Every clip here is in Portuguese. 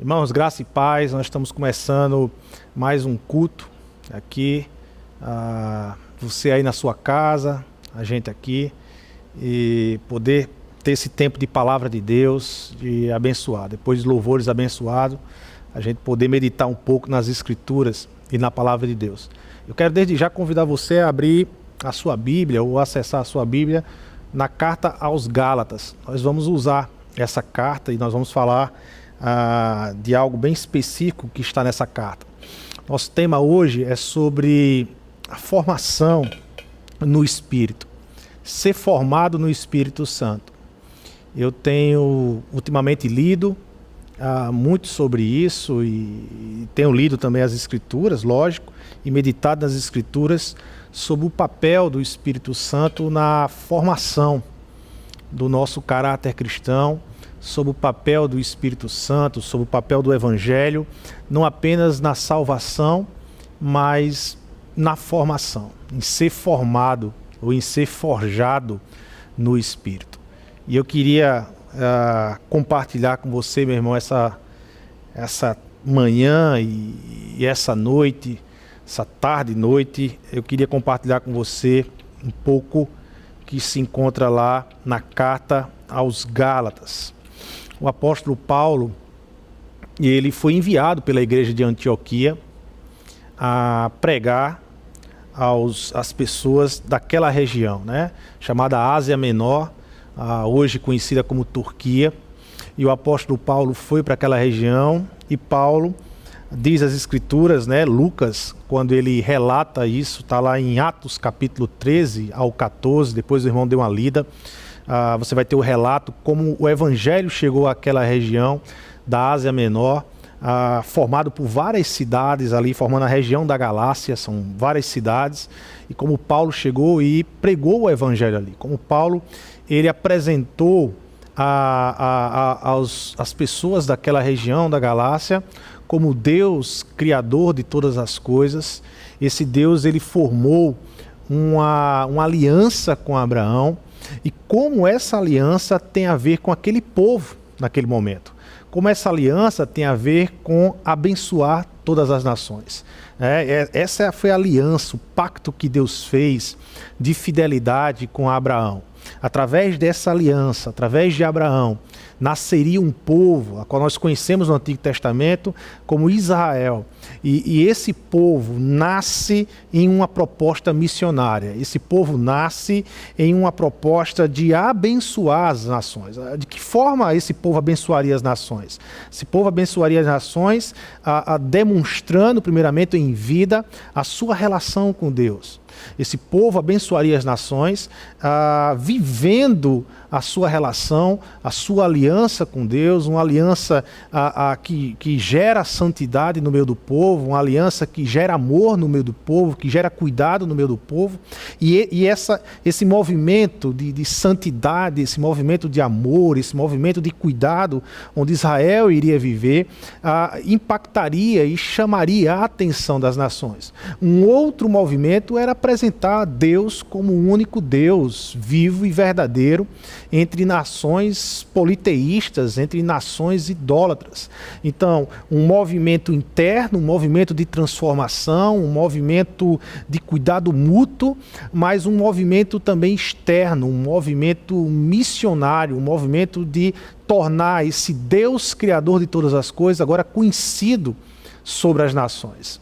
Irmãos, graça e paz, nós estamos começando mais um culto aqui, você aí na sua casa, a gente aqui, e poder ter esse tempo de palavra de Deus, de abençoar, depois de louvores abençoados, a gente poder meditar um pouco nas Escrituras e na palavra de Deus. Eu quero desde já convidar você a abrir a sua Bíblia ou acessar a sua Bíblia na carta aos Gálatas. Nós vamos usar essa carta e nós vamos falar de algo bem específico que está nessa carta. Nosso tema hoje é sobre a formação no Espírito, ser formado no Espírito Santo. Eu tenho ultimamente lido muito sobre isso e tenho lido também as Escrituras, lógico, e meditado nas Escrituras sobre o papel do Espírito Santo na formação do nosso caráter cristão, sobre o papel do Espírito Santo, sobre o papel do Evangelho, não apenas na salvação, mas na formação, em ser formado ou em ser forjado no Espírito. E eu queria compartilhar com você, meu irmão, essa manhã e essa noite, essa tarde e noite, eu queria compartilhar com você um pouco que se encontra lá na carta aos Gálatas. O apóstolo Paulo, ele foi enviado pela igreja de Antioquia a pregar às pessoas daquela região, né? Chamada Ásia Menor, hoje conhecida como Turquia. E o apóstolo Paulo foi para aquela região e Paulo, diz as Escrituras, né? Lucas, quando ele relata isso, está lá em Atos capítulo 13 ao 14, depois o irmão deu uma lida. Você vai ter o relato como o Evangelho chegou àquela região da Ásia Menor, formado por várias cidades ali, formando a região da Galácia, são várias cidades, e como Paulo chegou e pregou o Evangelho ali, como Paulo ele apresentou às pessoas daquela região da Galácia como Deus criador de todas as coisas. Esse Deus ele formou uma aliança com Abraão, e como essa aliança tem a ver com aquele povo naquele momento. Como essa aliança tem a ver com abençoar todas as nações. Essa foi a aliança, o pacto que Deus fez de fidelidade com Abraão. Através dessa aliança, através de Abraão, nasceria um povo, a qual nós conhecemos no Antigo Testamento como Israel. E esse povo nasce em uma proposta missionária. Esse povo nasce em uma proposta de abençoar as nações. De que forma esse povo abençoaria as nações? Esse povo abençoaria as nações demonstrando, primeiramente, em vida, a sua relação com Deus. Esse povo abençoaria as nações, vivendo a sua relação, a sua aliança com Deus, uma aliança que gera santidade no meio do povo, uma aliança que gera amor no meio do povo, que gera cuidado no meio do povo. E esse movimento de santidade, esse movimento de amor, esse movimento de cuidado, onde Israel iria viver, impactaria e chamaria a atenção das nações. Um outro movimento era apresentar Deus como o único Deus vivo e verdadeiro entre nações politeístas, entre nações idólatras. Então, um movimento interno, um movimento de transformação, um movimento de cuidado mútuo, mas um movimento também externo, um movimento missionário, um movimento de tornar esse Deus criador de todas as coisas agora conhecido sobre as nações.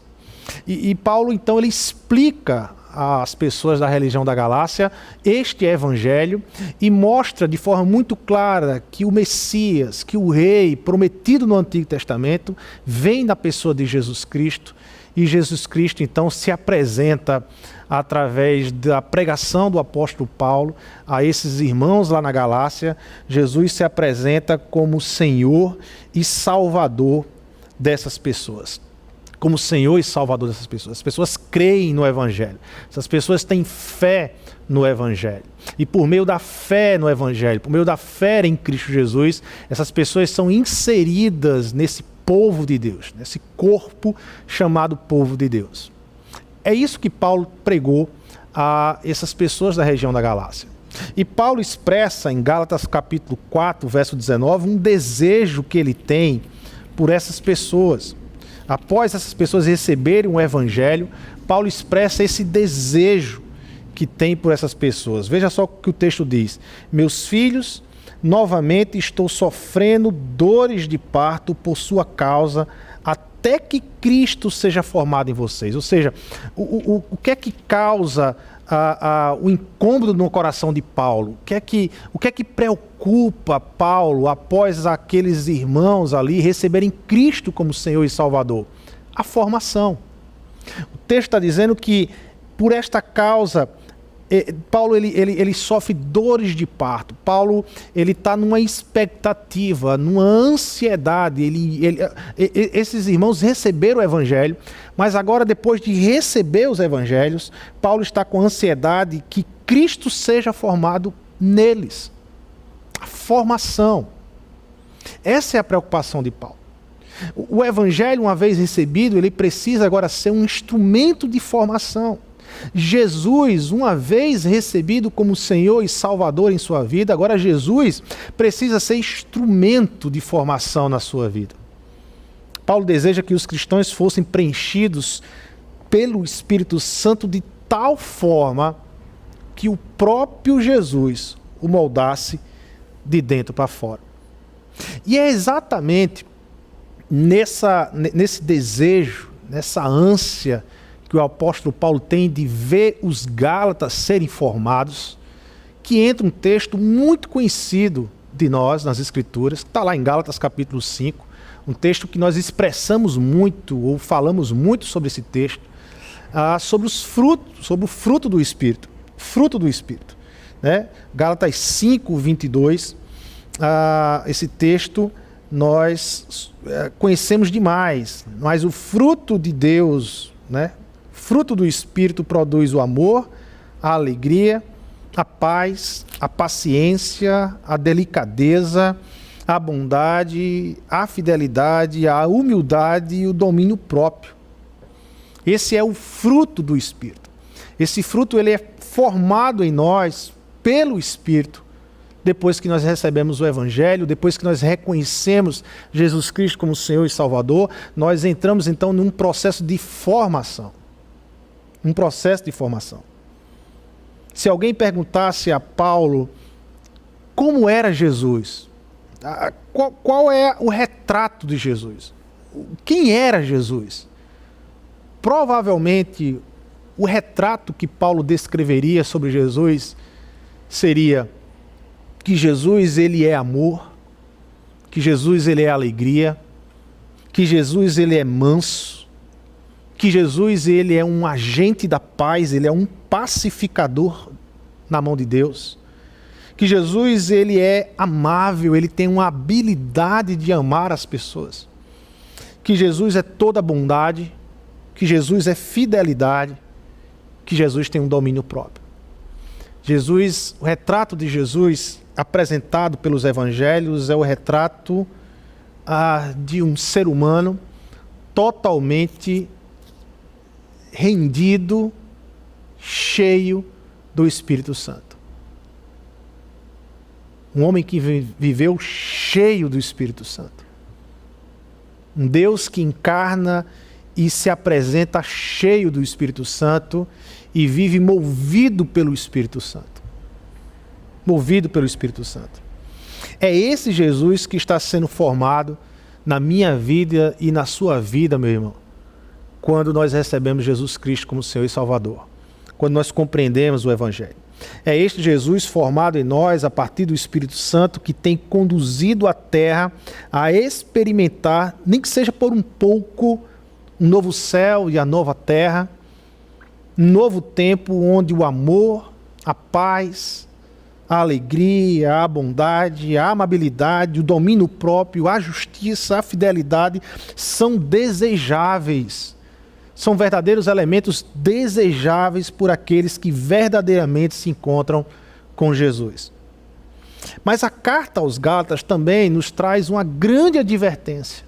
E Paulo, então, ele explica às pessoas da religião da Galácia este evangelho e mostra de forma muito clara que o Messias, que o rei prometido no Antigo Testamento vem da pessoa de Jesus Cristo, e Jesus Cristo então se apresenta através da pregação do apóstolo Paulo a esses irmãos lá na Galácia. Jesus se apresenta como Senhor e Salvador dessas pessoas. Como Senhor e Salvador dessas pessoas. As pessoas creem no Evangelho. Essas pessoas têm fé no Evangelho. E por meio da fé no Evangelho, por meio da fé em Cristo Jesus, essas pessoas são inseridas nesse povo de Deus, nesse corpo chamado povo de Deus. É isso que Paulo pregou a essas pessoas da região da Galácia. E Paulo expressa em Gálatas capítulo 4, verso 19, um desejo que ele tem por essas pessoas. Após essas pessoas receberem o Evangelho, Paulo expressa esse desejo que tem por essas pessoas. Veja só o que o texto diz: meus filhos, novamente estou sofrendo dores de parto por sua causa, até que Cristo seja formado em vocês. Ou seja, o que é que causa o incômodo no coração de Paulo? O que é que preocupa Paulo após aqueles irmãos ali receberem Cristo como Senhor e Salvador? A formação. O texto está dizendo que por esta causa Paulo ele sofre dores de parto. Paulo ele está numa expectativa, numa ansiedade. Esses irmãos receberam o Evangelho, mas agora, depois de receber os Evangelhos, Paulo está com ansiedade que Cristo seja formado neles. A formação. Essa é a preocupação de Paulo. O Evangelho, uma vez recebido, ele precisa agora ser um instrumento de formação. Jesus, uma vez recebido como Senhor e Salvador em sua vida, agora Jesus precisa ser instrumento de formação na sua vida. Paulo deseja que os cristãos fossem preenchidos pelo Espírito Santo de tal forma que o próprio Jesus o moldasse de dentro para fora. E é exatamente nesse desejo, nessa ânsia que o apóstolo Paulo tem de ver os Gálatas serem formados, que entra um texto muito conhecido de nós nas Escrituras, que está lá em Gálatas capítulo 5, um texto que nós expressamos muito, ou falamos muito sobre esse texto, sobre o fruto do Espírito. Fruto do Espírito. Né? Gálatas 5, 22, esse texto nós conhecemos demais, mas o fruto de Deus, né? Fruto do Espírito produz o amor, a alegria, a paz, a paciência, a delicadeza, a bondade, a fidelidade, a humildade e o domínio próprio. Esse é o fruto do Espírito. Esse fruto ele é formado em nós pelo Espírito, depois que nós recebemos o Evangelho, depois que nós reconhecemos Jesus Cristo como Senhor e Salvador, nós entramos então num processo de formação. Um processo de formação. Se alguém perguntasse a Paulo como era Jesus, qual é o retrato de Jesus? Quem era Jesus? Provavelmente o retrato que Paulo descreveria sobre Jesus seria que Jesus ele é amor, que Jesus ele é alegria, que Jesus ele é manso, que Jesus ele é um agente da paz, ele é um pacificador na mão de Deus, que Jesus ele é amável, ele tem uma habilidade de amar as pessoas, que Jesus é toda bondade, que Jesus é fidelidade, que Jesus tem um domínio próprio. Jesus, o retrato de Jesus apresentado pelos evangelhos é o retrato de um ser humano totalmente rendido, cheio do Espírito Santo. Um homem que viveu cheio do Espírito Santo. Um Deus que encarna e se apresenta cheio do Espírito Santo e vive movido pelo Espírito Santo. Movido pelo Espírito Santo. É esse Jesus que está sendo formado na minha vida e na sua vida, meu irmão, quando nós recebemos Jesus Cristo como Senhor e Salvador, quando nós compreendemos o Evangelho. É este Jesus formado em nós a partir do Espírito Santo que tem conduzido a terra a experimentar, nem que seja por um pouco, um novo céu e a nova terra, um novo tempo onde o amor, a paz, a alegria, a bondade, a amabilidade, o domínio próprio, a justiça, a fidelidade são desejáveis. São verdadeiros elementos desejáveis por aqueles que verdadeiramente se encontram com Jesus. Mas a carta aos Gálatas também nos traz uma grande advertência.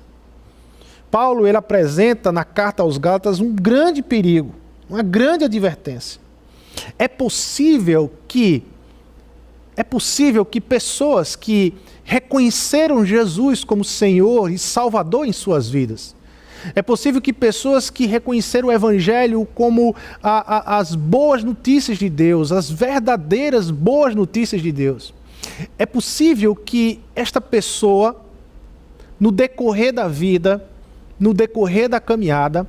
Paulo ele apresenta na carta aos Gálatas um grande perigo, uma grande advertência. É possível que pessoas que reconheceram Jesus como Senhor e Salvador em suas vidas. É possível que pessoas que reconheceram o Evangelho como as boas notícias de Deus, as verdadeiras boas notícias de Deus, é possível que esta pessoa, no decorrer da vida, no decorrer da caminhada,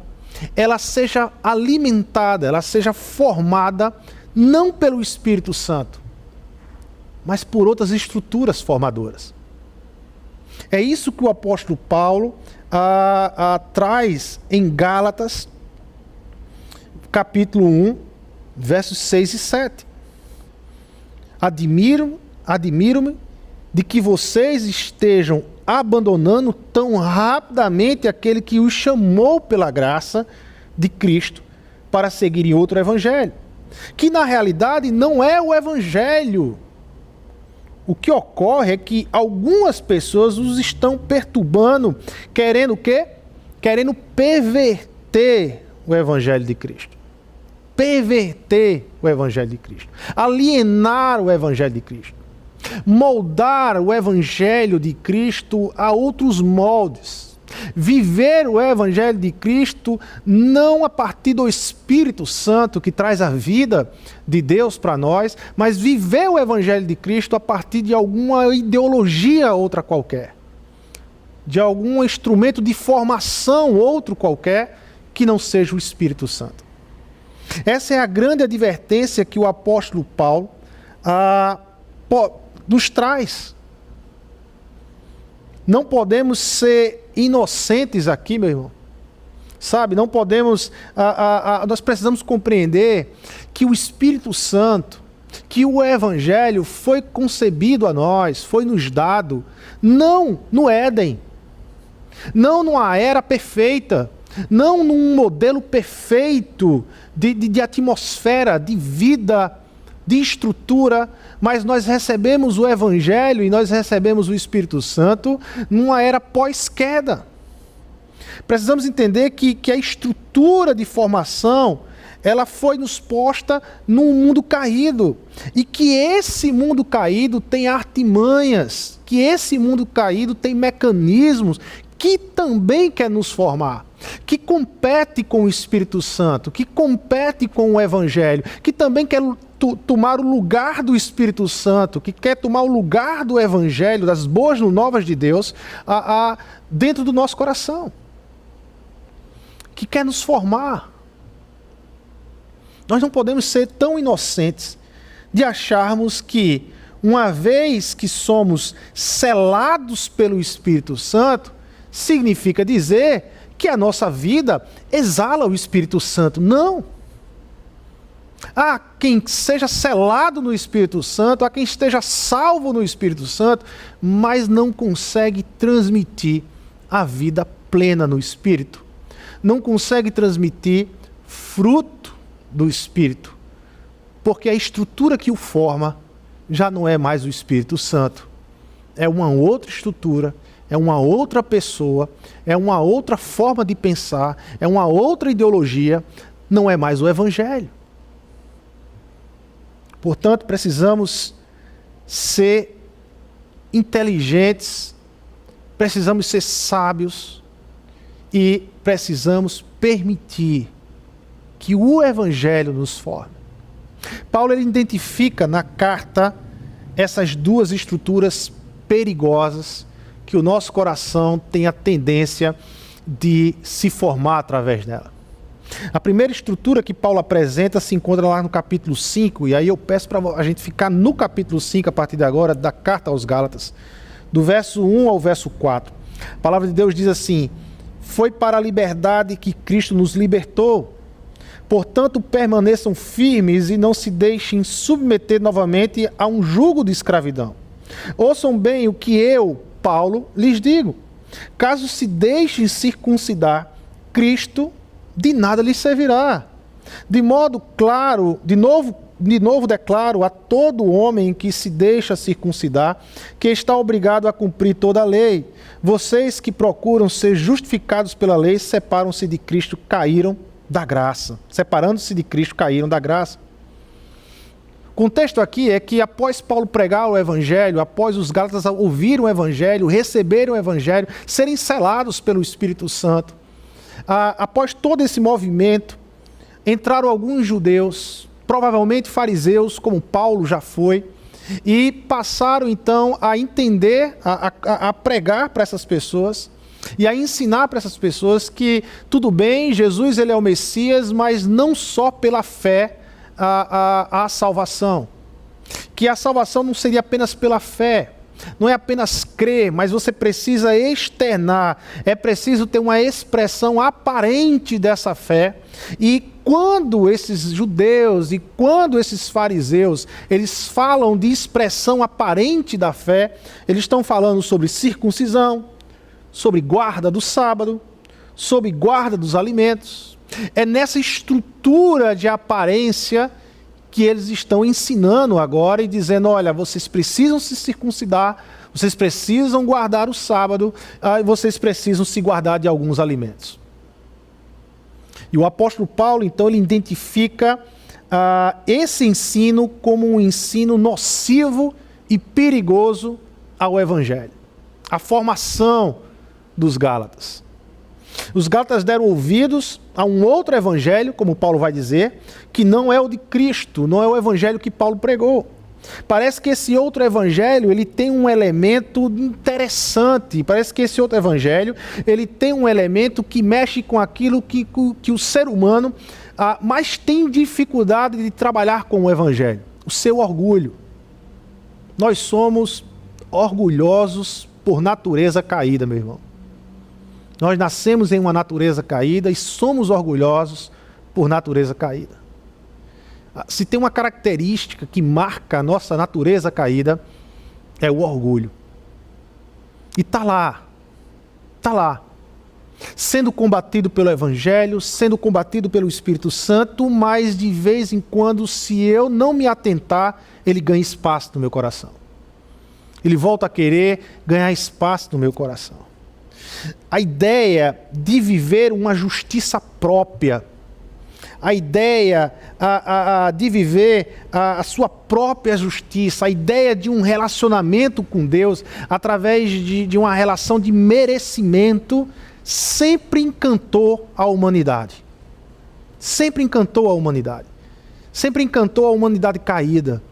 ela seja alimentada, ela seja formada, não pelo Espírito Santo, mas por outras estruturas formadoras. É isso que o apóstolo Paulo traz em Gálatas, capítulo 1, versos 6 e 7. Admiro-me de que vocês estejam abandonando tão rapidamente aquele que os chamou pela graça de Cristo para seguirem outro evangelho, que na realidade não é o evangelho. O que ocorre é que algumas pessoas os estão perturbando, querendo o quê? Querendo perverter o evangelho de Cristo. Perverter o evangelho de Cristo. Alienar o evangelho de Cristo. Moldar o evangelho de Cristo a outros moldes. Viver o evangelho de Cristo não a partir do Espírito Santo que traz a vida de Deus para nós, mas viver o evangelho de Cristo a partir de alguma ideologia outra qualquer, de algum instrumento de formação outro qualquer que não seja o Espírito Santo. Essa é a grande advertência que o apóstolo Paulo nos traz. Não podemos ser inocentes aqui, meu irmão. Sabe, não podemos... nós precisamos compreender que o Espírito Santo, que o Evangelho foi concebido a nós, foi nos dado, não no Éden, não numa era perfeita, não num modelo perfeito de atmosfera, de vida, de estrutura, mas nós recebemos o Evangelho e nós recebemos o Espírito Santo numa era pós-queda. Precisamos entender que a estrutura de formação, ela foi nos posta num mundo caído, e que esse mundo caído tem artimanhas, que esse mundo caído tem mecanismos que também quer nos formar, que compete com o Espírito Santo, que compete com o Evangelho, que também quer tomar o lugar do Espírito Santo, que quer tomar o lugar do Evangelho, das boas novas de Deus, dentro do nosso coração, que quer nos formar. Nós não podemos ser tão inocentes de acharmos que, uma vez que somos selados pelo Espírito Santo, significa dizer que a nossa vida exala o Espírito Santo. Não. Há quem seja selado no Espírito Santo, há quem esteja salvo no Espírito Santo, mas não consegue transmitir a vida plena no Espírito. Não consegue transmitir fruto do Espírito, porque a estrutura que o forma já não é mais o Espírito Santo. É uma outra estrutura, é uma outra pessoa, é uma outra forma de pensar, é uma outra ideologia, não é mais o Evangelho. Portanto, precisamos ser inteligentes, precisamos ser sábios e precisamos permitir que o Evangelho nos forme. Paulo ele identifica na carta essas duas estruturas perigosas que o nosso coração tem a tendência de se formar através dela. A primeira estrutura que Paulo apresenta se encontra lá no capítulo 5, e aí eu peço para a gente ficar no capítulo 5 a partir de agora, da carta aos Gálatas, do verso 1 ao verso 4. A palavra de Deus diz assim: foi para a liberdade que Cristo nos libertou. Portanto, permaneçam firmes e não se deixem submeter novamente a um jugo de escravidão. Ouçam bem o que eu, Paulo, lhes digo. Caso se deixem circuncidar, Cristo de nada lhes servirá. De modo claro, de novo declaro a todo homem que se deixa circuncidar, que está obrigado a cumprir toda a lei. Vocês que procuram ser justificados pela lei, separam-se de Cristo, caíram da graça. Separando-se de Cristo, caíram da graça. contexto aqui é que após Paulo pregar o Evangelho, após os Gálatas ouvirem o Evangelho, receberem o Evangelho, serem selados pelo Espírito Santo, após todo esse movimento, entraram alguns judeus, provavelmente fariseus, como Paulo já foi, e passaram então a entender, a pregar para essas pessoas e a ensinar para essas pessoas que tudo bem, Jesus ele é o Messias, mas não só pela fé a salvação. Que a salvação não seria apenas pela fé, não é apenas crer, mas você precisa externar, é preciso ter uma expressão aparente dessa fé. E quando esses judeus e quando esses fariseus, eles falam de expressão aparente da fé, eles estão falando sobre circuncisão, sobre guarda do sábado, sobre guarda dos alimentos. É nessa estrutura de aparência que eles estão ensinando agora e dizendo, olha, vocês precisam se circuncidar, vocês precisam guardar o sábado, vocês precisam se guardar de alguns alimentos. E o apóstolo Paulo, então, ele identifica esse ensino como um ensino nocivo e perigoso ao Evangelho. A formação dos Gálatas. Os Gálatas deram ouvidos a um outro evangelho, como Paulo vai dizer, que não é o de Cristo, não é o evangelho que Paulo pregou. Parece que esse outro evangelho, ele tem um elemento interessante. Parece que esse outro evangelho, ele tem um elemento que mexe com aquilo que o ser humano mais tem dificuldade de trabalhar com o evangelho. O seu orgulho. Nós somos orgulhosos por natureza caída, meu irmão. Nós nascemos em uma natureza caída e somos orgulhosos por natureza caída. Se tem uma característica que marca a nossa natureza caída, é o orgulho. E está lá, sendo combatido pelo Evangelho, sendo combatido pelo Espírito Santo, mas de vez em quando, se eu não me atentar, ele ganha espaço no meu coração. Ele volta a querer ganhar espaço no meu coração. A ideia de viver uma justiça própria, a ideia de viver a sua própria justiça, a ideia de um relacionamento com Deus através de uma relação de merecimento, sempre encantou a humanidade. Sempre encantou a humanidade. Sempre encantou a humanidade caída.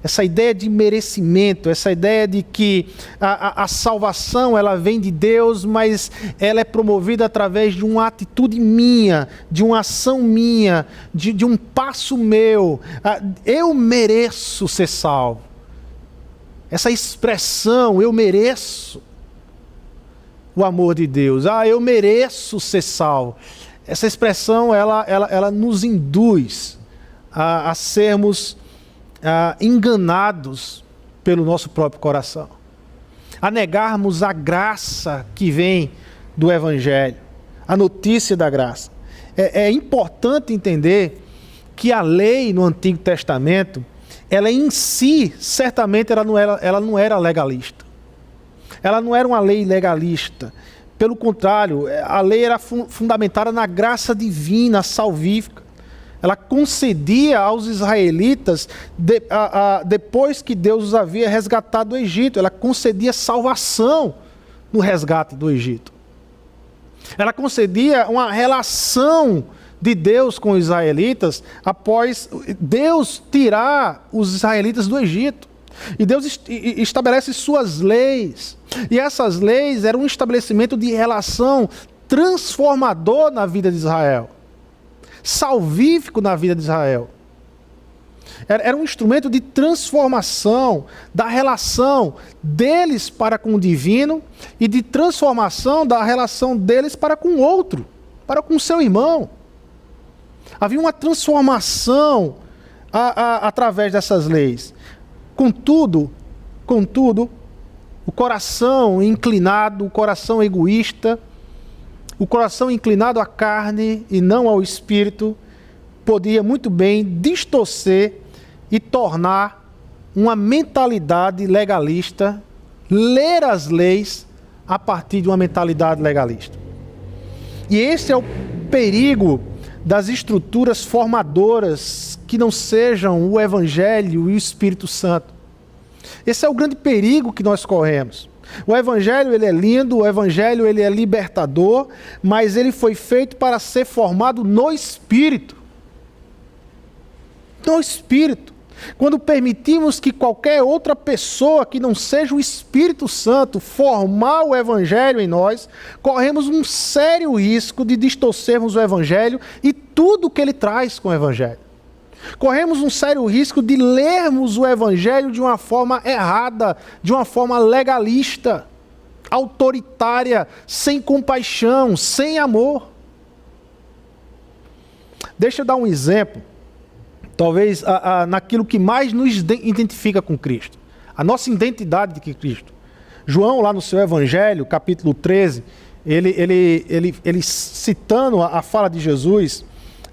Essa ideia de merecimento, essa ideia de que a salvação ela vem de Deus, mas ela é promovida através de uma atitude minha, de uma ação minha, de um passo meu. Eu mereço ser salvo. Essa expressão, eu mereço o amor de Deus. Eu mereço ser salvo. Essa expressão, ela nos induz a sermos enganados pelo nosso próprio coração, a negarmos a graça que vem do Evangelho, a notícia da graça. É importante entender que a lei no Antigo Testamento, ela em si, certamente ela não era legalista. Ela não era uma lei legalista. Pelo contrário, a lei era fundamentada na graça divina, salvífica. Ela concedia aos israelitas, depois que Deus os havia resgatado do Egito, ela concedia salvação no resgate do Egito. Ela concedia uma relação de Deus com os israelitas após Deus tirar os israelitas do Egito. E Deus estabelece suas leis. E essas leis eram um estabelecimento de relação transformador na vida de Israel. Salvífico na vida de Israel. Era um instrumento de transformação da relação deles para com o divino e de transformação da relação deles para com o outro, para com o seu irmão. Havia uma transformação através dessas leis. Contudo, o coração inclinado, o coração egoísta, o coração inclinado à carne e não ao espírito, podia muito bem distorcer e tornar uma mentalidade legalista, ler as leis a partir de uma mentalidade legalista. E esse é o perigo das estruturas formadoras que não sejam o Evangelho e o Espírito Santo. Esse é o grande perigo que nós corremos. O Evangelho ele é lindo, o Evangelho ele é libertador, mas ele foi feito para ser formado no Espírito. No Espírito. Quando permitimos que qualquer outra pessoa que não seja o Espírito Santo formar o Evangelho em nós, corremos um sério risco de distorcermos o Evangelho e tudo que ele traz com o Evangelho. Corremos um sério risco de lermos o Evangelho de uma forma errada, de uma forma legalista, autoritária, sem compaixão, sem amor. Deixa eu dar um exemplo. Talvez naquilo que mais nos identifica com Cristo. A nossa identidade de Cristo. João, lá no seu Evangelho, capítulo 13, ele citando a fala de Jesus,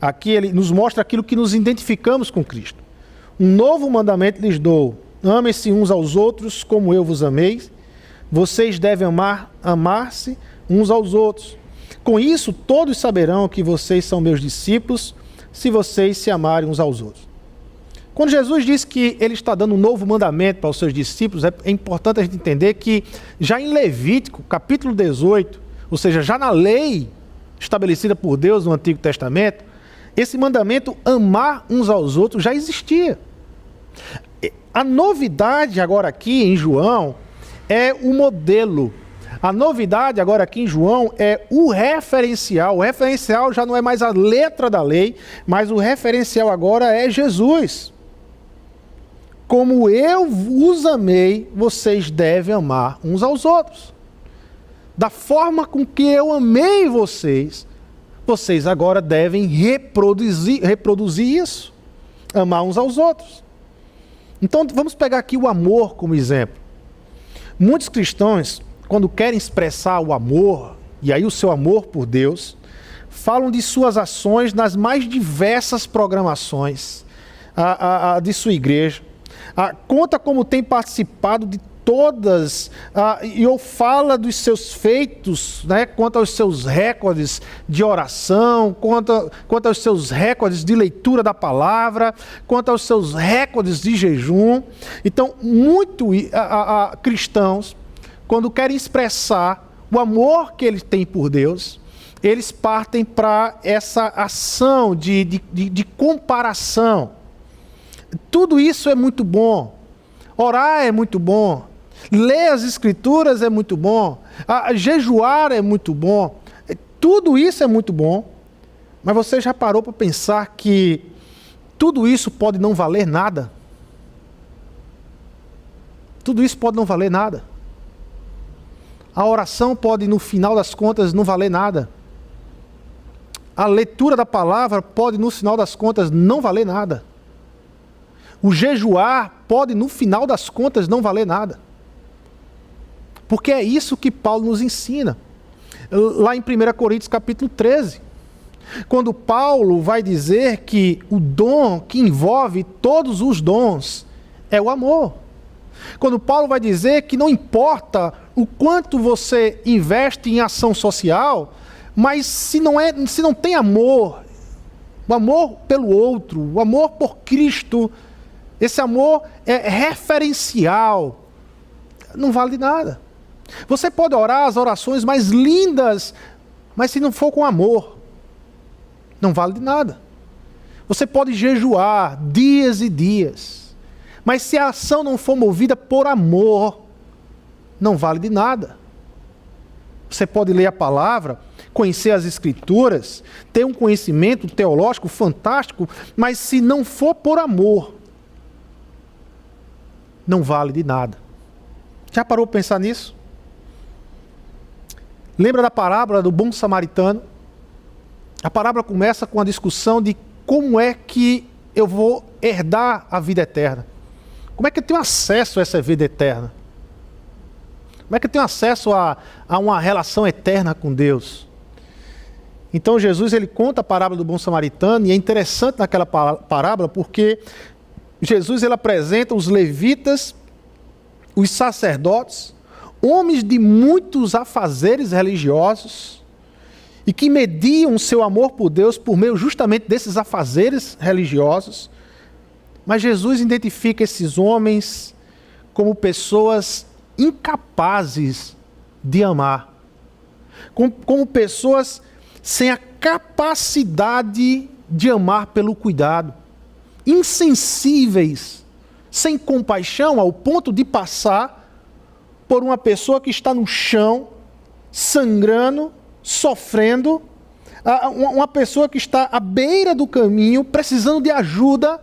aqui ele nos mostra aquilo que nos identificamos com Cristo. Um novo mandamento lhes dou: amem-se uns aos outros como eu vos amei. Vocês devem amar-se uns aos outros. Com isso, todos saberão que vocês são meus discípulos, se vocês se amarem uns aos outros. Quando Jesus diz que ele está dando um novo mandamento para os seus discípulos, é importante a gente entender que já em Levítico, capítulo 18, ou seja, já na lei estabelecida por Deus no Antigo Testamento, esse mandamento, amar uns aos outros, já existia. A novidade agora aqui em João é o modelo. A novidade agora aqui em João é o referencial. O referencial já não é mais a letra da lei, mas o referencial agora é Jesus. Como eu os amei, vocês devem amar uns aos outros. Da forma com que eu amei vocês, vocês agora devem reproduzir isso. Amar uns aos outros. Então vamos pegar aqui o amor como exemplo. Muitos cristãos, quando querem expressar o amor, e aí o seu amor por Deus, falam de suas ações nas mais diversas programações de sua igreja. Conta como tem participado de todas, ou fala dos seus feitos, né, quanto aos seus recordes de oração, quanto aos seus recordes de leitura da palavra, quanto aos seus recordes de jejum. Então, cristãos, quando querem expressar o amor que eles têm por Deus, eles partem para essa ação de comparação. Tudo isso é muito bom. Orar é muito bom. Ler as Escrituras é muito bom. Jejuar é muito bom. Tudo isso é muito bom. Mas você já parou para pensar que tudo isso pode não valer nada? Tudo isso pode não valer nada. A oração pode, no final das contas, não valer nada. A leitura da palavra pode, no final das contas, não valer nada. O jejuar pode, no final das contas, não valer nada. Porque é isso que Paulo nos ensina. Lá em 1 Coríntios capítulo 13. Quando Paulo vai dizer que o dom que envolve todos os dons é o amor. Quando Paulo vai dizer que não importa o quanto você investe em ação social, mas se não tem amor, o amor pelo outro, o amor por Cristo, esse amor é referencial, não vale de nada. Você pode orar as orações mais lindas, mas se não for com amor, não vale de nada. Você pode jejuar dias e dias, mas se a ação não for movida por amor, não vale de nada. Você pode ler a palavra, conhecer as Escrituras, ter um conhecimento teológico fantástico, mas se não for por amor, não vale de nada. Já parou para pensar nisso? Lembra da parábola do bom samaritano? A parábola começa com a discussão de como é que eu vou herdar a vida eterna. Como é que eu tenho acesso a essa vida eterna? Como é que eu tenho acesso a uma relação eterna com Deus? Então Jesus ele conta a parábola do bom samaritano, e é interessante naquela parábola porque Jesus ele apresenta os levitas, os sacerdotes, homens de muitos afazeres religiosos e que mediam o seu amor por Deus por meio justamente desses afazeres religiosos, Mas Jesus identifica esses homens como pessoas incapazes de amar, como pessoas sem a capacidade de amar pelo cuidado, insensíveis, sem compaixão, ao ponto de passar por uma pessoa que está no chão, sangrando, sofrendo, uma pessoa que está à beira do caminho, precisando de ajuda,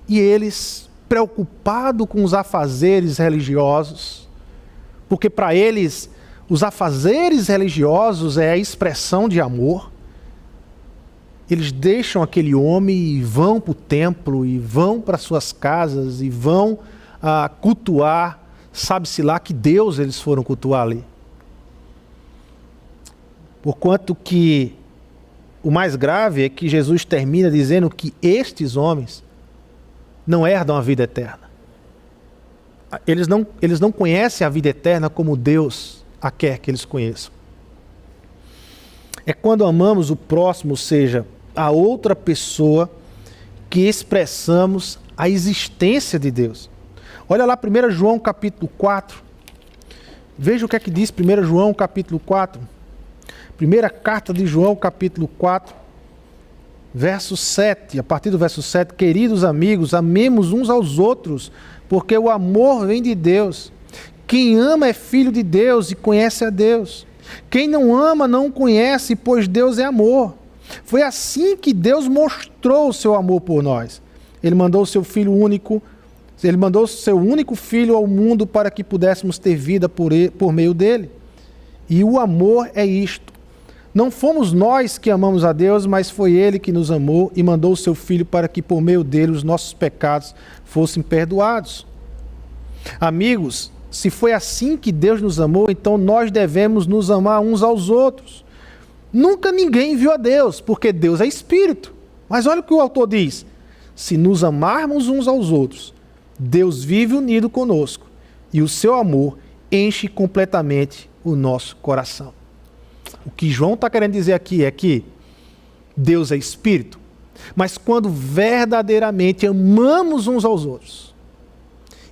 e eles, preocupados com os afazeres religiosos, porque para eles os afazeres religiosos é a expressão de amor, eles deixam aquele homem e vão para o templo, e vão para suas casas, e vão cultuar, sabe-se lá que Deus eles foram cultuar ali. Porquanto que o mais grave é que Jesus termina dizendo que estes homens não herdam a vida eterna. Eles não conhecem a vida eterna como Deus a quer que eles conheçam. É quando amamos o próximo, ou seja, a outra pessoa, que expressamos a existência de Deus. Olha lá 1 João capítulo 4. Veja o que é que diz 1 João capítulo 4. Primeira carta de João capítulo 4, verso 7. A partir do verso 7. Queridos amigos, amemos uns aos outros, porque o amor vem de Deus. Quem ama é filho de Deus e conhece a Deus. Quem não ama não o conhece, pois Deus é amor. Foi assim que Deus mostrou o seu amor por nós. Ele mandou o seu filho único, ele mandou o seu único filho ao mundo para que pudéssemos ter vida por meio dele. E o amor é isto. Não fomos nós que amamos a Deus, mas foi Ele que nos amou e mandou o seu Filho para que por meio dele os nossos pecados fossem perdoados. Amigos, se foi assim que Deus nos amou, então nós devemos nos amar uns aos outros. Nunca ninguém viu a Deus, porque Deus é Espírito. Mas olha o que o autor diz. Se nos amarmos uns aos outros, Deus vive unido conosco e o seu amor enche completamente o nosso coração. O que João está querendo dizer aqui é que Deus é Espírito, mas quando verdadeiramente amamos uns aos outros,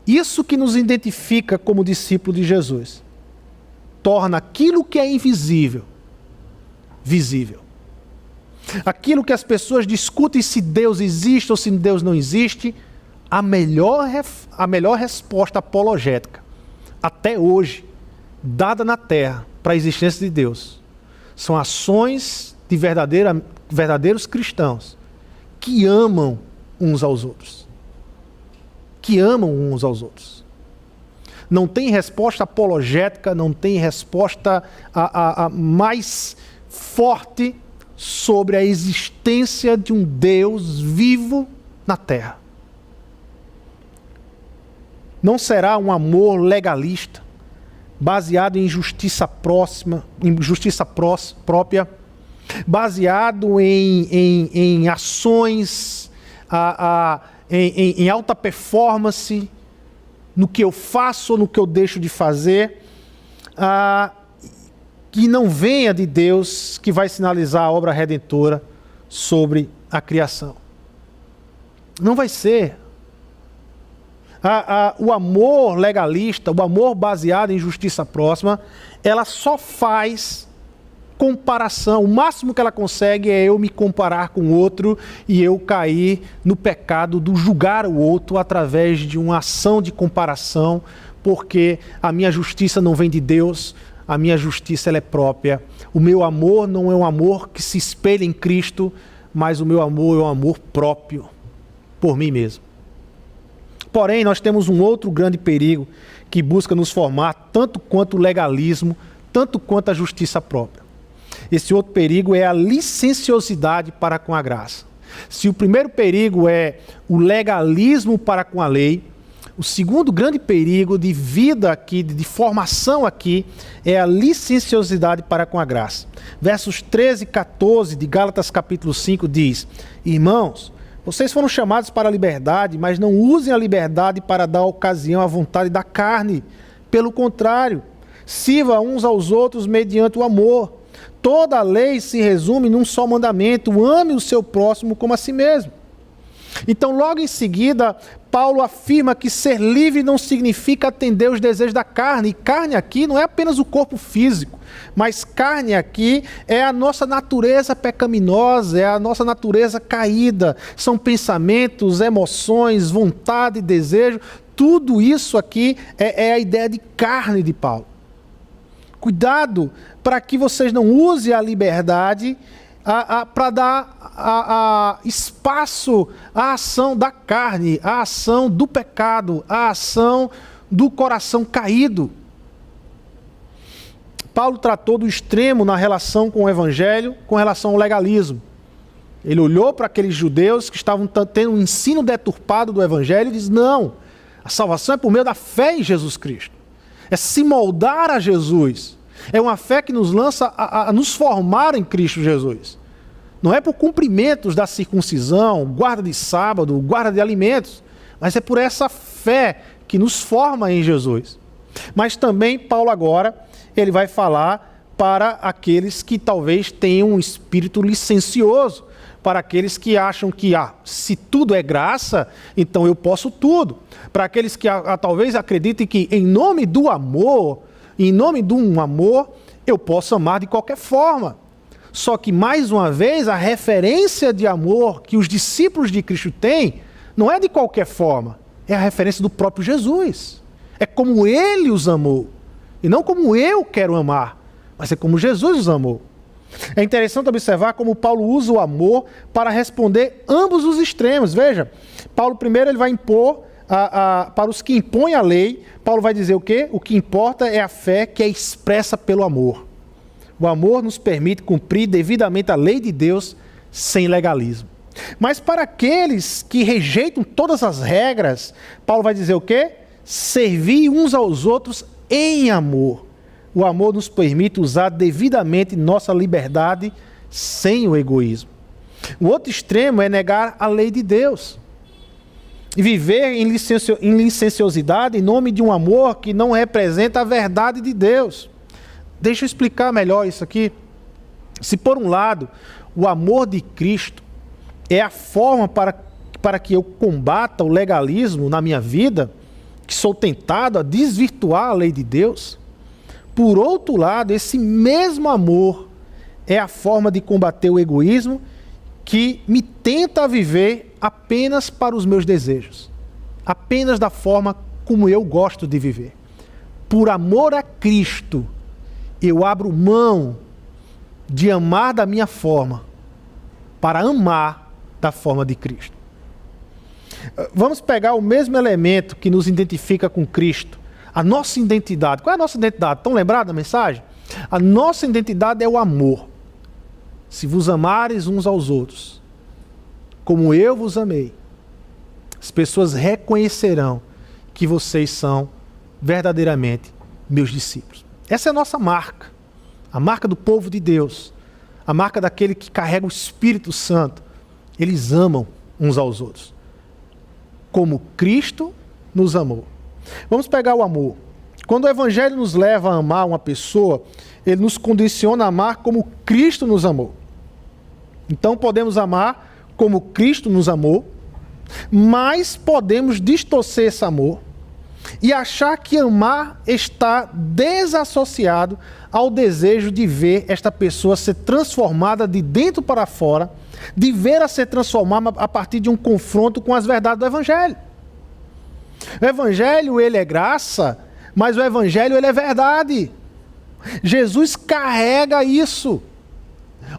isso que nos identifica como discípulo de Jesus, torna aquilo que é invisível, visível. Aquilo que as pessoas discutem se Deus existe ou se Deus não existe, a melhor resposta apologética, até hoje, dada na Terra para a existência de Deus, são ações de verdadeiros cristãos que amam uns aos outros. Que amam uns aos outros. Não tem resposta apologética, não tem resposta mais forte sobre a existência de um Deus vivo na Terra. Não será um amor legalista, baseado em justiça própria, baseado em ações, em alta performance, no que eu faço ou no que eu deixo de fazer, que não venha de Deus, que vai sinalizar a obra redentora sobre a criação. Não vai ser. O amor legalista, o amor baseado em justiça próxima, ela só faz comparação. O máximo que ela consegue é eu me comparar com o outro e eu cair no pecado do julgar o outro através de uma ação de comparação, porque a minha justiça não vem de Deus, a minha justiça ela é própria. O meu amor não é um amor que se espelha em Cristo, mas o meu amor é um amor próprio por mim mesmo. Porém, nós temos um outro grande perigo que busca nos formar tanto quanto o legalismo, tanto quanto a justiça própria. Esse outro perigo é a licenciosidade para com a graça. Se o primeiro perigo é o legalismo para com a lei, o segundo grande perigo de vida aqui, de formação aqui, é a licenciosidade para com a graça. Versos 13 e 14 de Gálatas capítulo 5 diz: Irmãos, vocês foram chamados para a liberdade, mas não usem a liberdade para dar ocasião à vontade da carne. Pelo contrário, sirva uns aos outros mediante o amor. Toda a lei se resume num só mandamento: ame o seu próximo como a si mesmo. Então, logo em seguida, Paulo afirma que ser livre não significa atender os desejos da carne. E carne aqui não é apenas o corpo físico, mas carne aqui é a nossa natureza pecaminosa, é a nossa natureza caída. São pensamentos, emoções, vontade, desejo. Tudo isso aqui é a ideia de carne de Paulo. Cuidado para que vocês não usem a liberdade para dar espaço à ação da carne, à ação do pecado, à ação do coração caído. Paulo tratou do extremo na relação com o evangelho, com relação ao legalismo. Ele olhou para aqueles judeus que estavam tendo um ensino deturpado do evangelho e disse: não, a salvação é por meio da fé em Jesus Cristo. É se moldar a Jesus. É uma fé que nos lança a nos formar em Cristo Jesus. Não é por cumprimentos da circuncisão, guarda de sábado, guarda de alimentos, mas é por essa fé que nos forma em Jesus. Mas também Paulo agora, ele vai falar para aqueles que talvez tenham um espírito licencioso, para aqueles que acham que se tudo é graça, então eu posso tudo. Para aqueles que talvez acreditem que em nome do amor, em nome de um amor, eu posso amar de qualquer forma. Só que, mais uma vez, a referência de amor que os discípulos de Cristo têm não é de qualquer forma, é a referência do próprio Jesus. É como Ele os amou, e não como eu quero amar, mas é como Jesus os amou. É interessante observar como Paulo usa o amor para responder ambos os extremos. Veja, Paulo primeiro ele vai impor, para os que impõem a lei, Paulo vai dizer o quê? O que importa é a fé que é expressa pelo amor. O amor nos permite cumprir devidamente a lei de Deus sem legalismo. Mas para aqueles que rejeitam todas as regras, Paulo vai dizer o quê? Servir uns aos outros em amor. O amor nos permite usar devidamente nossa liberdade sem o egoísmo. O outro extremo é negar a lei de Deus e viver em licenciosidade em nome de um amor que não representa a verdade de Deus. Deixa eu explicar melhor isso aqui. Se por um lado, o amor de Cristo é a forma para que eu combata o legalismo na minha vida, que sou tentado a desvirtuar a lei de Deus, por outro lado, esse mesmo amor é a forma de combater o egoísmo que me tenta a viver apenas para os meus desejos, apenas da forma como eu gosto de viver. Por amor a Cristo, eu abro mão de amar da minha forma para amar da forma de Cristo. Vamos pegar o mesmo elemento que nos identifica com Cristo, a nossa identidade. Qual é a nossa identidade? Estão lembrados da mensagem? A nossa identidade é o amor. Se vos amares uns aos outros, como eu vos amei, as pessoas reconhecerão que vocês são verdadeiramente meus discípulos. Essa é a nossa marca, a marca do povo de Deus, a marca daquele que carrega o Espírito Santo. Eles amam uns aos outros, como Cristo nos amou. Vamos pegar o amor. Quando o Evangelho nos leva a amar uma pessoa, ele nos condiciona a amar como Cristo nos amou. Então podemos amar como Cristo nos amou, mas podemos distorcer esse amor e achar que amar está desassociado ao desejo de ver esta pessoa ser transformada de dentro para fora, de ver a ser transformada a partir de um confronto com as verdades do Evangelho. O Evangelho, ele é graça, mas o Evangelho, ele é verdade. Jesus carrega isso.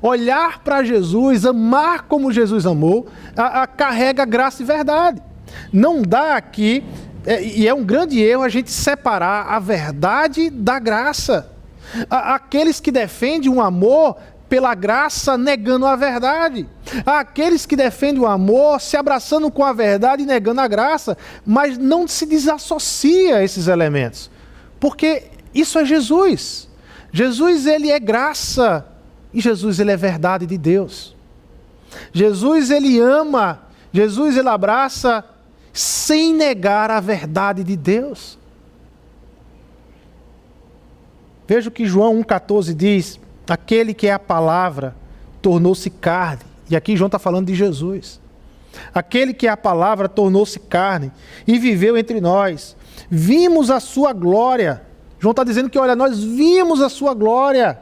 Olhar para Jesus, amar como Jesus amou, carrega graça e verdade. Não dá aqui, e é um grande erro a gente separar a verdade da graça. Aqueles que defendem um amor pela graça negando a verdade. Há aqueles que defendem o amor se abraçando com a verdade e negando a graça, mas não se desassocia esses elementos. Porque isso é Jesus. Jesus, ele é graça e Jesus, ele é verdade de Deus. Jesus, ele ama, Jesus, ele abraça sem negar a verdade de Deus. Veja o que João 1,14 diz: aquele que é a palavra tornou-se carne. E aqui João está falando de Jesus. Aquele que é a palavra tornou-se carne e viveu entre nós. Vimos a sua glória. João está dizendo que, olha, nós vimos a sua glória.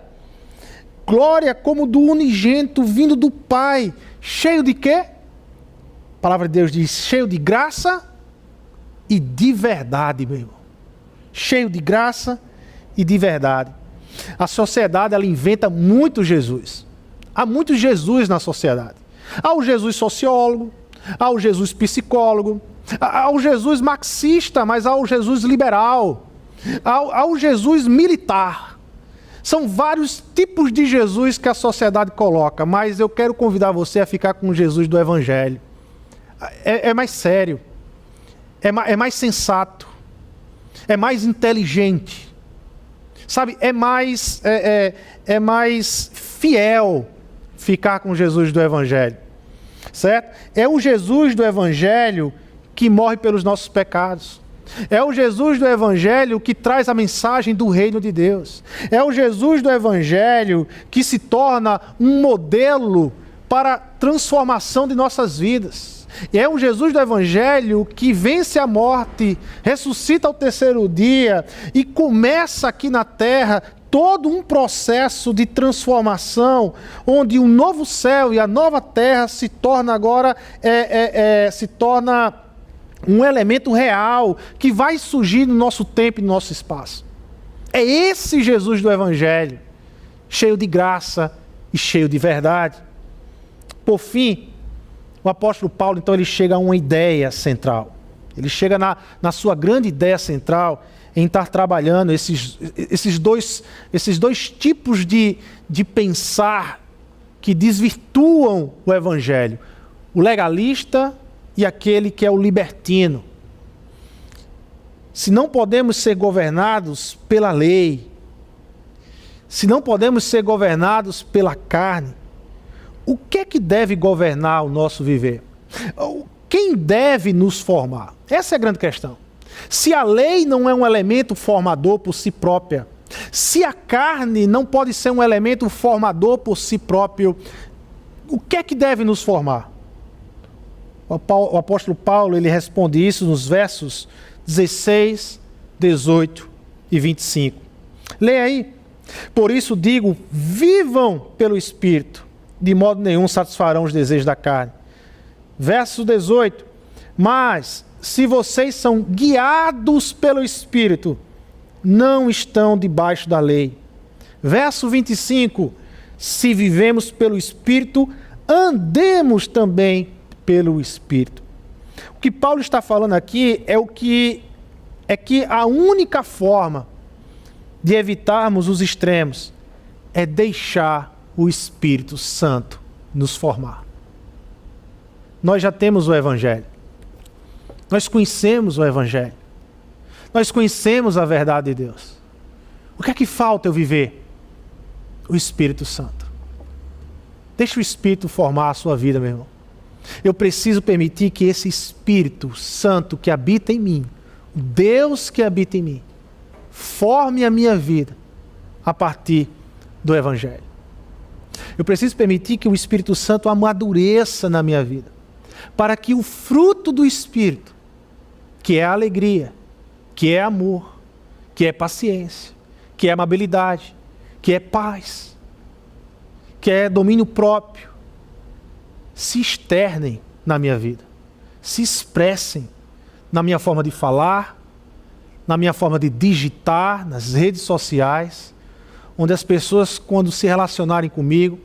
Glória como do unigênito vindo do Pai. Cheio de quê? A palavra de Deus diz, cheio de graça e de verdade, meu irmão. Cheio de graça e de verdade. A sociedade, ela inventa muito Jesus. Há muito Jesus na sociedade. Há o Jesus sociólogo, há o Jesus psicólogo, há o Jesus marxista, mas há o Jesus liberal, há o Jesus militar. São vários tipos de Jesus que a sociedade coloca, mas eu quero convidar você a ficar com o Jesus do Evangelho. É mais sério, é mais sensato, é mais inteligente, sabe? É mais fiel ficar com Jesus do Evangelho, certo? É o Jesus do Evangelho que morre pelos nossos pecados. É o Jesus do Evangelho que traz a mensagem do reino de Deus. É o Jesus do Evangelho que se torna um modelo para a transformação de nossas vidas. É o Jesus do Evangelho que vence a morte, ressuscita ao terceiro dia e começa aqui na terra todo um processo de transformação, onde o novo céu e a nova terra se torna agora, um elemento real que vai surgir no nosso tempo e no nosso espaço. É esse Jesus do Evangelho, cheio de graça e cheio de verdade. Por fim, o apóstolo Paulo, então, ele chega a uma ideia central. Ele chega na sua grande ideia central em estar trabalhando esses dois tipos de pensar que desvirtuam o Evangelho. O legalista e aquele que é o libertino. Se não podemos ser governados pela lei, se não podemos ser governados pela carne, o que é que deve governar o nosso viver? Quem deve nos formar? Essa é a grande questão. Se a lei não é um elemento formador por si própria, se a carne não pode ser um elemento formador por si próprio, o que é que deve nos formar? O apóstolo Paulo, ele responde isso nos versos 16, 18 e 25. Leia aí. Por isso digo, vivam pelo Espírito, de modo nenhum satisfarão os desejos da carne. Verso 18. Mas, se vocês são guiados pelo Espírito, não estão debaixo da lei. Verso 25. Se vivemos pelo Espírito, andemos também pelo Espírito. O que Paulo está falando aqui é que a única forma de evitarmos os extremos é deixar o Espírito Santo nos formar. Nós já temos o Evangelho. Nós conhecemos o Evangelho. Nós conhecemos a verdade de Deus. O que é que falta eu viver? O Espírito Santo. Deixa o Espírito formar a sua vida, meu irmão. Eu preciso permitir que esse Espírito Santo que habita em mim, o Deus que habita em mim, forme a minha vida a partir do Evangelho. Eu preciso permitir que o Espírito Santo amadureça na minha vida, para que o fruto do Espírito, que é a alegria, que é amor, que é paciência, que é amabilidade, que é paz, que é domínio próprio, se externem na minha vida, se expressem na minha forma de falar, na minha forma de digitar, nas redes sociais, onde as pessoas, quando se relacionarem comigo,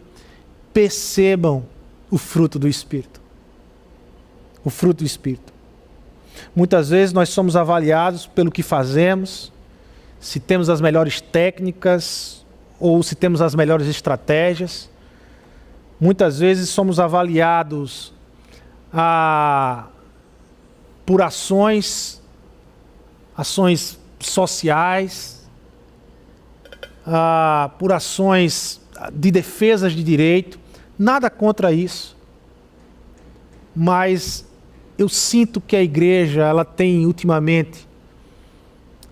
percebam o fruto do Espírito. O fruto do Espírito. Muitas vezes nós somos avaliados pelo que fazemos, se temos as melhores técnicas ou se temos as melhores estratégias. Muitas vezes somos avaliados por ações sociais, por ações de defesas de direito. Nada contra isso. Mas eu sinto que a igreja, ela tem ultimamente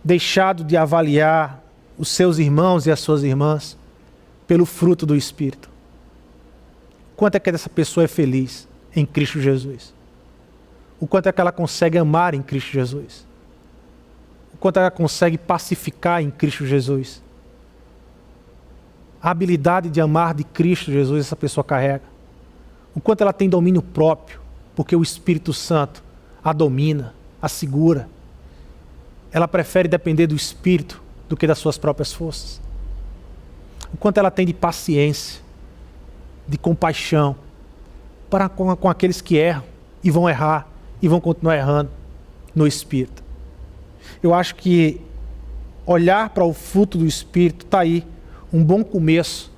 deixado de avaliar os seus irmãos e as suas irmãs pelo fruto do Espírito. Quanto é que essa pessoa é feliz em Cristo Jesus? o quanto é que ela consegue amar em Cristo Jesus, o quanto ela consegue pacificar em Cristo Jesus. A habilidade de amar de Cristo Jesus essa pessoa carrega. O quanto ela tem domínio próprio, porque o Espírito Santo a domina, a segura. Ela prefere depender do Espírito do que das suas próprias forças. O quanto ela tem de paciência, de compaixão, para com aqueles que erram e vão errar e vão continuar errando no Espírito. Eu acho que olhar para o fruto do Espírito está aí um bom começo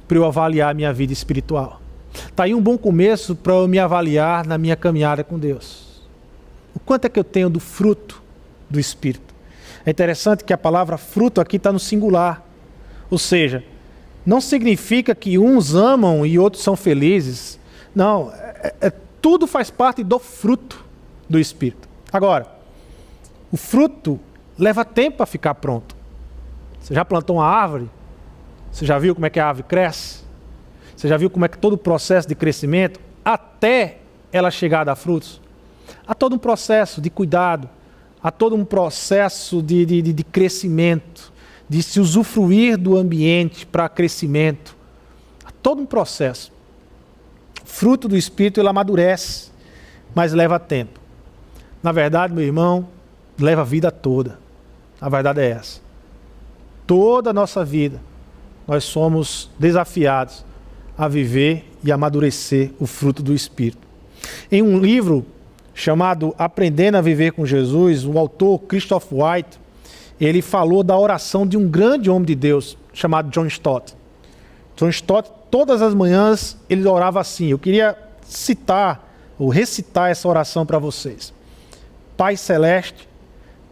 para eu avaliar a minha vida espiritual. Está aí um bom começo para eu me avaliar na minha caminhada com Deus. O quanto é que eu tenho do fruto do Espírito? É interessante que a palavra fruto aqui está no singular. Ou seja, não significa que uns amam e outros são felizes. Não, tudo faz parte do fruto do Espírito. Agora, o fruto leva tempo para ficar pronto. Você já plantou uma árvore? Você já viu como é que a árvore cresce? Você já viu como é que todo o processo de crescimento, até ela chegar a dar frutos? Há todo um processo de cuidado, há todo um processo de crescimento, de se usufruir do ambiente para crescimento. Há todo um processo. Fruto do Espírito, ele amadurece, mas leva tempo. Na verdade, meu irmão, leva a vida toda. A verdade é essa. Toda a nossa vida, nós somos desafiados a viver e amadurecer o fruto do Espírito. Em um livro chamado Aprendendo a Viver com Jesus, o autor Christoph White, ele falou da oração de um grande homem de Deus chamado John Stott. John Stott, todas as manhãs, ele orava assim. Eu queria citar ou recitar essa oração para vocês. Pai Celeste,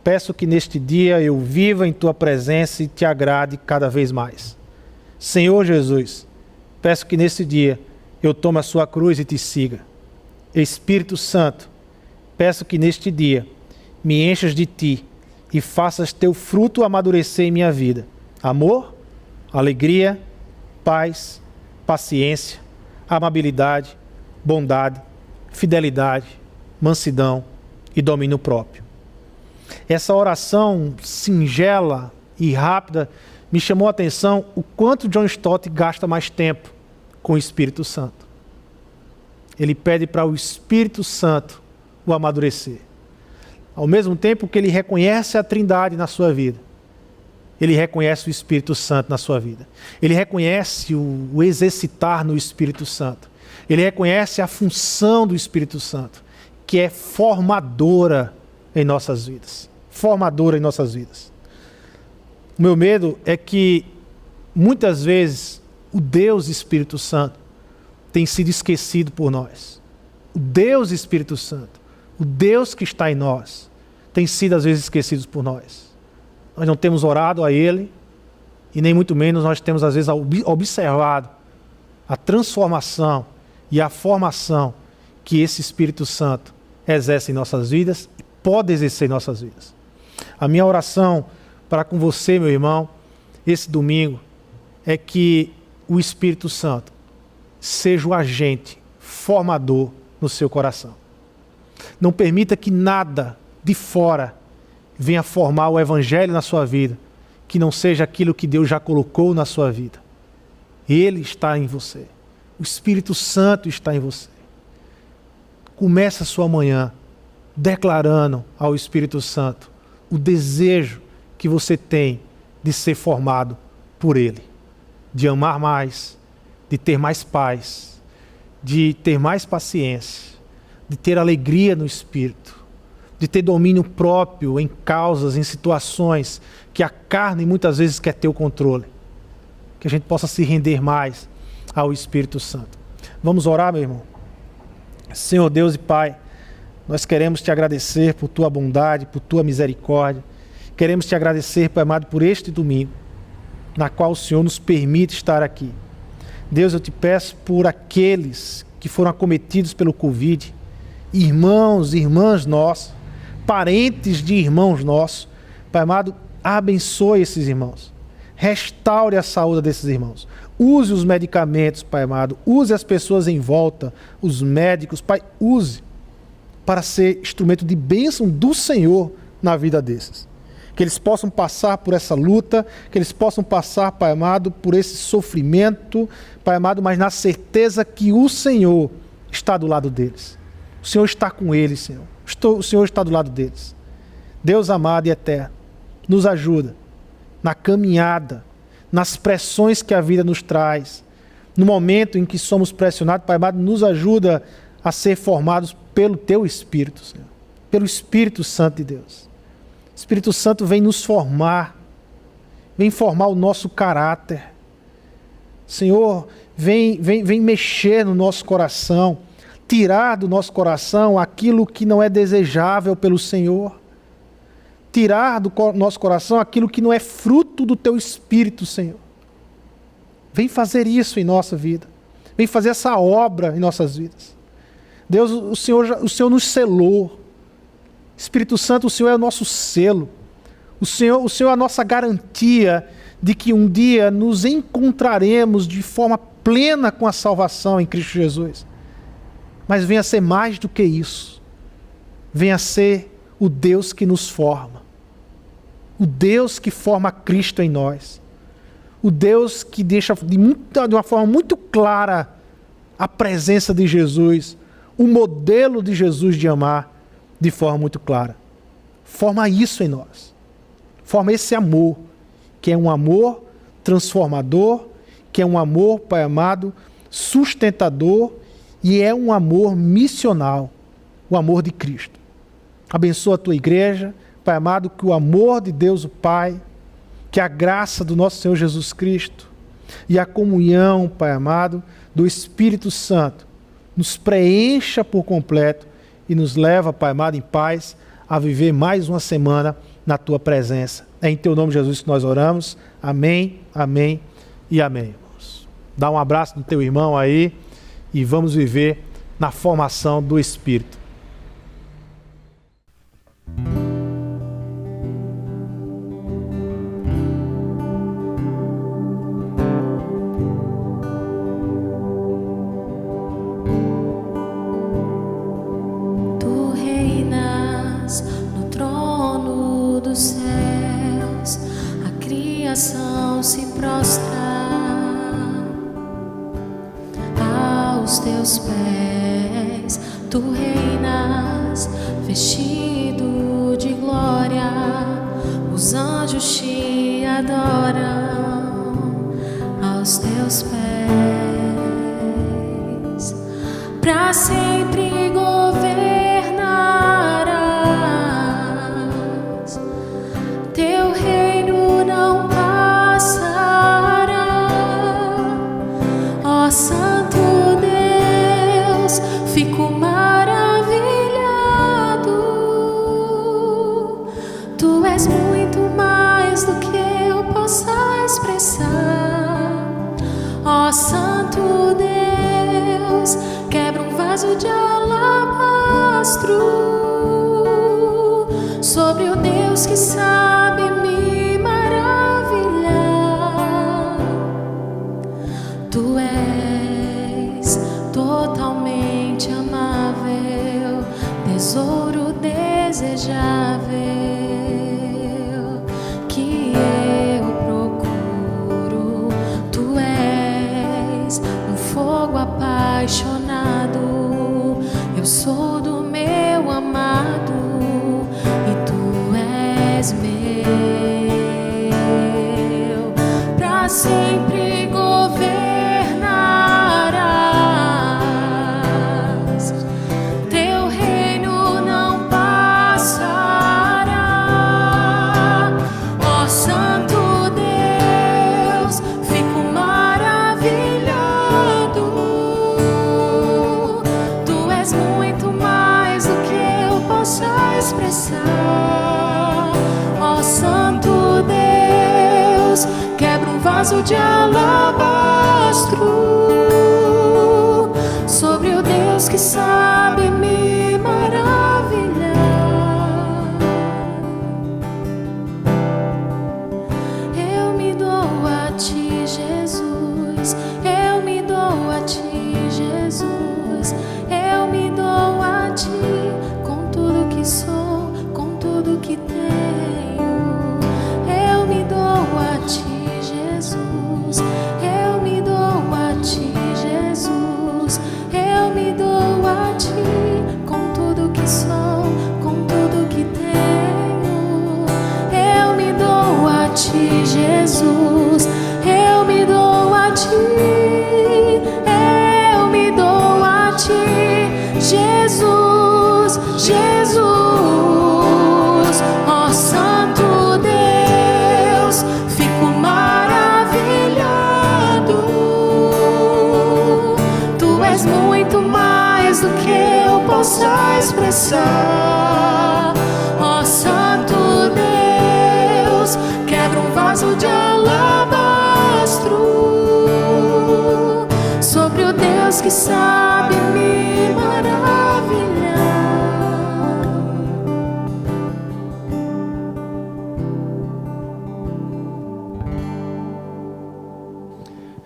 peço que neste dia eu viva em Tua presença e Te agrade cada vez mais. Senhor Jesus, peço que nesse dia eu tome a Sua cruz e Te siga. Espírito Santo, peço que neste dia me enchas de Ti e faças Teu fruto amadurecer em minha vida. Amor, alegria, paz, paciência, amabilidade, bondade, fidelidade, mansidão e domínio próprio. Essa oração singela e rápida me chamou a atenção o quanto John Stott gasta mais tempo com o Espírito Santo. Ele pede para o Espírito Santo o amadurecer. Ao mesmo tempo que ele reconhece a Trindade na sua vida, ele reconhece o Espírito Santo na sua vida. Ele reconhece o exercitar no Espírito Santo. Ele reconhece a função do Espírito Santo, que é formadora em nossas vidas. Formadora em nossas vidas. O meu medo é que, muitas vezes, o Deus Espírito Santo tem sido esquecido por nós. O Deus Espírito Santo, o Deus que está em nós, tem sido às vezes esquecido por nós. Nós não temos orado a Ele e nem muito menos nós temos às vezes observado a transformação e a formação que esse Espírito Santo exerce em nossas vidas e pode exercer em nossas vidas. A minha oração para com você, meu irmão, esse domingo, é que o Espírito Santo seja o agente formador no seu coração. Não permita que nada de fora venha formar o Evangelho na sua vida, que não seja aquilo que Deus já colocou na sua vida. Ele está em você. O Espírito Santo está em você. Comece a sua manhã declarando ao Espírito Santo o desejo que você tem de ser formado por Ele, de amar mais, de ter mais paz, de ter mais paciência, de ter alegria no Espírito, de ter domínio próprio em causas, em situações que a carne muitas vezes quer ter o controle. Que a gente possa se render mais ao Espírito Santo. Vamos orar, meu irmão? Senhor Deus e Pai, nós queremos Te agradecer por Tua bondade, por Tua misericórdia. Queremos Te agradecer, Pai amado, por este domingo, na qual o Senhor nos permite estar aqui. Deus, eu Te peço por aqueles que foram acometidos pelo Covid, irmãos e irmãs nossos, parentes de irmãos nossos. Pai amado, abençoe esses irmãos. Restaure a saúde desses irmãos. Use os medicamentos, Pai amado. Use as pessoas em volta, os médicos. Pai, use para ser instrumento de bênção do Senhor na vida desses. Que eles possam passar por essa luta, que eles possam passar, Pai amado, por esse sofrimento, Pai amado, mas na certeza que o Senhor está do lado deles. O Senhor está com eles, Senhor. O Senhor está do lado deles. Deus amado e eterno, nos ajuda na caminhada, nas pressões que a vida nos traz, no momento em que somos pressionados, Pai amado, nos ajuda a ser formados pelo Teu Espírito, Senhor, pelo Espírito Santo de Deus. O Espírito Santo vem nos formar, vem formar o nosso caráter. Senhor, vem mexer no nosso coração, tirar do nosso coração aquilo que não é desejável pelo Senhor, tirar do nosso coração aquilo que não é fruto do Teu Espírito, Senhor. Vem fazer isso em nossa vida, vem fazer essa obra em nossas vidas. Deus, o Senhor nos selou. Espírito Santo, o Senhor é o nosso selo. O Senhor é a nossa garantia de que um dia nos encontraremos de forma plena com a salvação em Cristo Jesus. Mas venha ser mais do que isso. Venha ser o Deus que nos forma. O Deus que forma Cristo em nós. O Deus que deixa de uma forma muito clara a presença de Jesus, o modelo de Jesus de amar de forma muito clara. Forma isso em nós. Forma esse amor, que é um amor transformador, que é um amor, Pai amado, sustentador e é um amor missional, o amor de Cristo. Abençoa a Tua igreja, Pai amado, que o amor de Deus o Pai, que a graça do nosso Senhor Jesus Cristo e a comunhão, Pai amado, do Espírito Santo nos preencha por completo e nos leva, Pai amado, em paz, a viver mais uma semana na Tua presença. É em Teu nome, Jesus, que nós oramos. Amém, amém e amém, irmãos. Dá um abraço no teu irmão aí e vamos viver na formação do Espírito. Se prostra aos Teus pés, Tu reinas vestido de glória, os anjos Te adoram aos Teus pés, para sempre governarás, Teu reino não ó Santo Deus, fico maravilhado. Tu és muito mais do que eu possa expressar. Ó Santo Deus, quebra um vaso de alabastro sobre o Deus que sabe me maravilhar. Tu és totalmente amável, tesouro desejável que eu procuro. Tu és um fogo apaixonado, eu sou do meu amado e Tu és meu, pra sempre governarás, Teu reino não passará. Ó Santo Deus, fico maravilhado. Tu és muito mais do que eu possa expressar. Ó Santo Deus, quebra um vaso de alabastro sobre o Deus que sabe me maravilhar. Eu me dou a Ti, Jesus. Eu me dou a Ti, Jesus. Eu me dou a Ti faz muito mais do que eu possa expressar. Ó Santo Deus, quebra um vaso de alabastro sobre o Deus que sabe me maravilhar.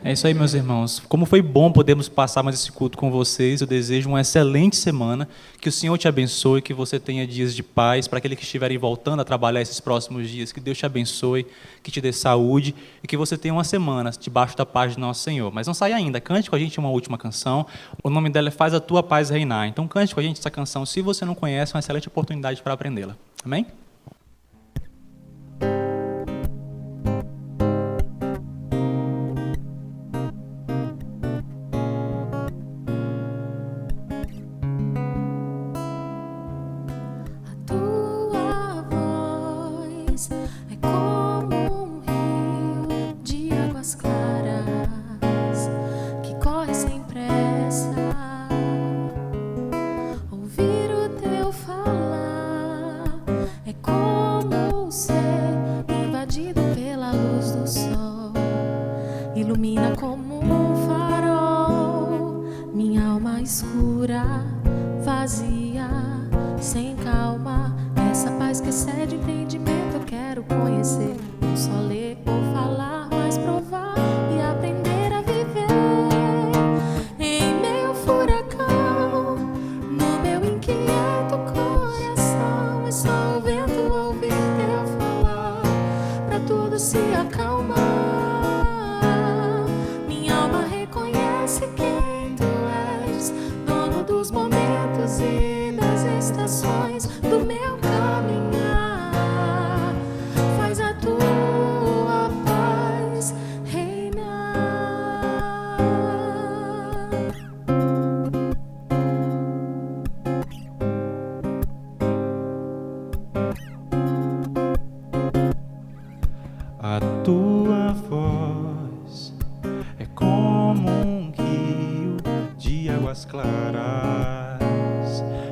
É isso aí, meus irmãos. Como foi bom podermos passar mais esse culto com vocês. Eu desejo uma excelente semana. Que o Senhor te abençoe, que você tenha dias de paz. Para aqueles que estiverem voltando a trabalhar esses próximos dias, que Deus te abençoe, que te dê saúde e que você tenha uma semana debaixo da paz de nosso Senhor. Mas não saia ainda. Cante com a gente uma última canção. O nome dela é Faz a Tua Paz Reinar. Então cante com a gente essa canção. Se você não conhece, é uma excelente oportunidade para aprendê-la. Amém? É como um rio de águas claras que corre sem pressa. Ouvir o teu falar é como o ser invadido pela luz do sol. Ilumina como um farol minha alma escura, vazia, sem calma. Essa paz que excede entendimento eu quero conhecer. Não só ler ou falar, mas provar e aprender a viver. Em meio ao furacão, no meu inquieto coração, é só o vento ouvir teu falar, pra tudo se acalmar. Minha alma reconhece quem tu és, dono dos momentos e das estações do meu caminhar. Faz a tua paz reinar. A tua voz é como um rio de águas claras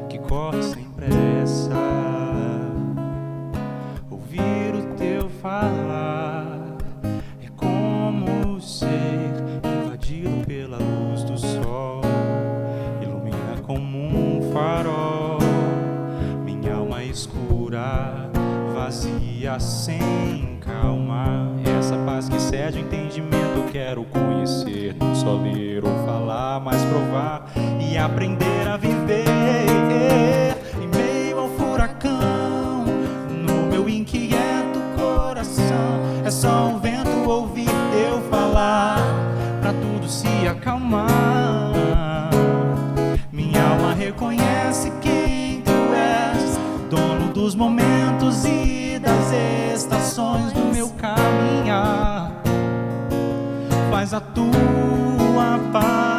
que corre sem pressa. Ouvir o teu falar é como ser invadido pela luz do sol. Ilumina como um farol minha alma escura, vazia, sem calma. Essa paz que excede o entendimento eu quero conhecer. Não só ler ou falar, mas provar e aprender a viver. Em meio ao furacão, no meu inquieto coração, é só o vento ouvir teu falar, pra tudo se acalmar. Minha alma reconhece quem tu és, dono dos momentos e das estações do meu caminhar. Faz a tua paz